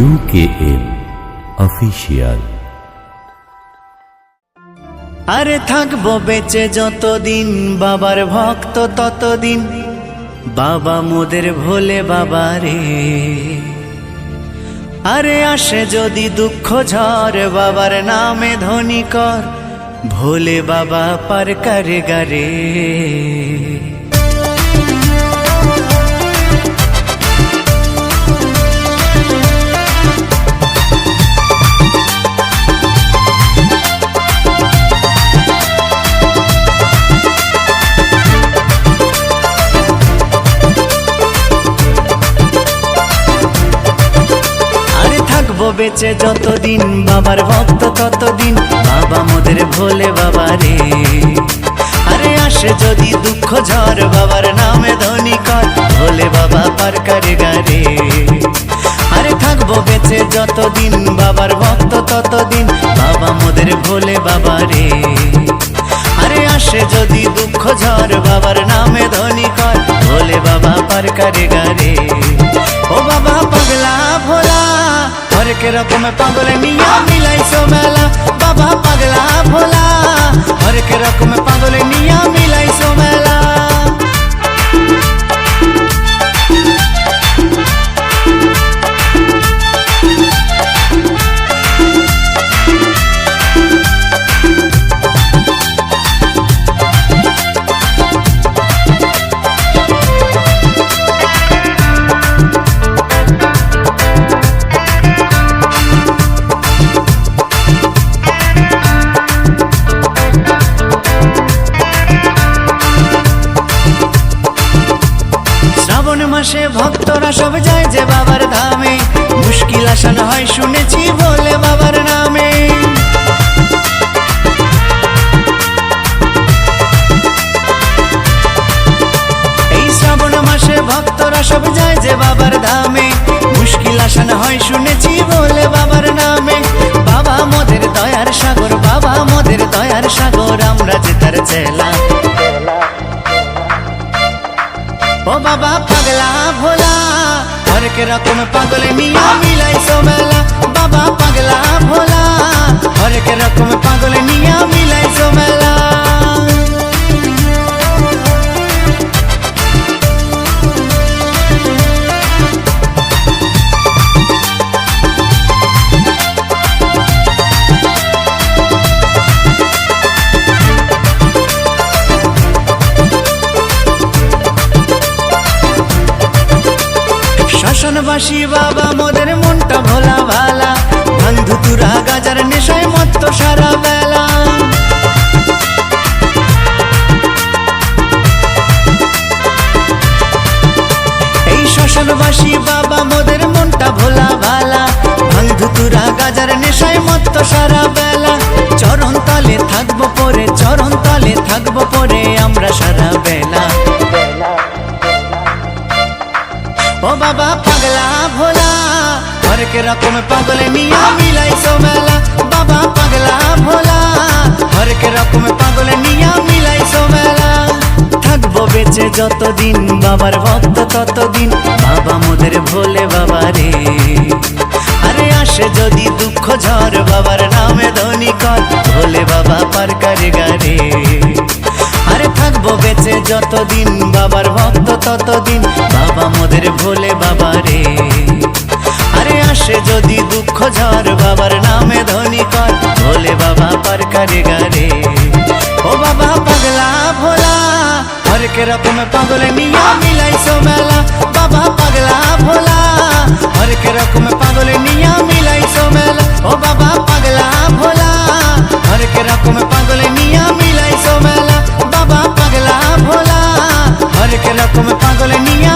UKM official. আরে থাকবো বেঁচে যতদিন বাবার ভক্ত ততদিন, বাবা মোদের ভোলে বাবা রে। আরে আসে যদি দুঃখ ঝড় বাবার নামে ধ্বনি কর, ভোলে বাবা পার করে গারে। বেঁচে যতদিন বাবার ভক্ত ততদিন, বাবা মোদের ভোলে বাবা রে। আরে আসে যদি দুঃখ ঝড় বাবার নামে ধ্বনি কর, ভোলে বাবা পার করে গারে। আরে থাকবো বেঁচে যতদিন বাবার ভক্ত ততদিন, বাবা মোদের ভোলে বাবা রে। আরে আসে যদি দুঃখ ঝড় বাবার নামে ধ্বনি কর, ভোলে বাবা পার করে গারে। ও বাবা পাগলা ভোলা হরেক রকম পাগলে নিয়া মিলাইছো মেলা, বাবা পাগলা ভোলা হরেক রকম পাগলে নিয়া মিলাইছো মেলা। মাসে ভক্তরা সব যায় যে বাবার ধামে, মুশকিল আসান হয় শুনেছি বলে বাবার নামে। এই শ্রাবণ মাসে ভক্তরা সব যায় যে বাবার ধামে, মুশকিল আসান হয় শুনেছি বলে বাবার নামে। বাবা মোদের দয়ার সাগর, বাবা মোদের দয়ার সাগর, আমরা যে তার চেলা। ও বাবা পাগলা ভোলা হরেক রকম পাগলে নিয়া মিলাইছো মেলা, বাবা পাগলা ভোলা হরেক রকম পাগলে নিয়া মিলাইছো মেলা। শ্মশানবাসী বাবা মোদের মনটা ভোলা ভালা, ভাঙ ধুতুরা গাজার নেশায় মত্ত সারা বেলা। এই শ্মশানবাসী বাবা মোদের মনটা ভোলা ভালা, ভাঙ ধুতুরা গাজার নেশায় মত্ত সারা বেলা। চরণ তলে থাকবো পরে, চরণ তলে থাকবো পরে আমরা সারা বেলা। ও বাবা পাগলা ভোলা হরেক রকম পাগলে নিয়া মিলাইছো মেলা, বাবা পাগলা ভোলা হরেক রকম পাগলে নিয়া মিলাইছো মেলা। থাকবো বেঁচে যতদিন বাবার ভক্ত ততদিন, বাবা মোদের ভোলে বাবা রে। আরে আসে যদি দুঃখ ঝড় বাবার নামে ধ্বনি কর, ভোলে বাবা পার করে গারে। আরে থাকবো বেঁচে যতদিন বাবার ভক্ত ততদিন, বাবা মোদের ভোলে বাবা রে। আরে আসে যদি দুঃখ ঝড় বাবার নামে ধ্বনি কর, ভোলে বাবা পার করে গারে। ও বাবা পাগলা ভোলা হরেক রকম পাগলে নিয়া মিলাইছো মেলা, বাবা পাগলা ভোলা হরেক রকম পাগলে নিয়া মিলাইছো মেলা। ও বাবা পাগলা ভোলা হরেক রকম পাগলে নিয়া মিলাইছো মেলা, বাবা পাগলা ভোলা হরেক রকম পাগলে নিয়া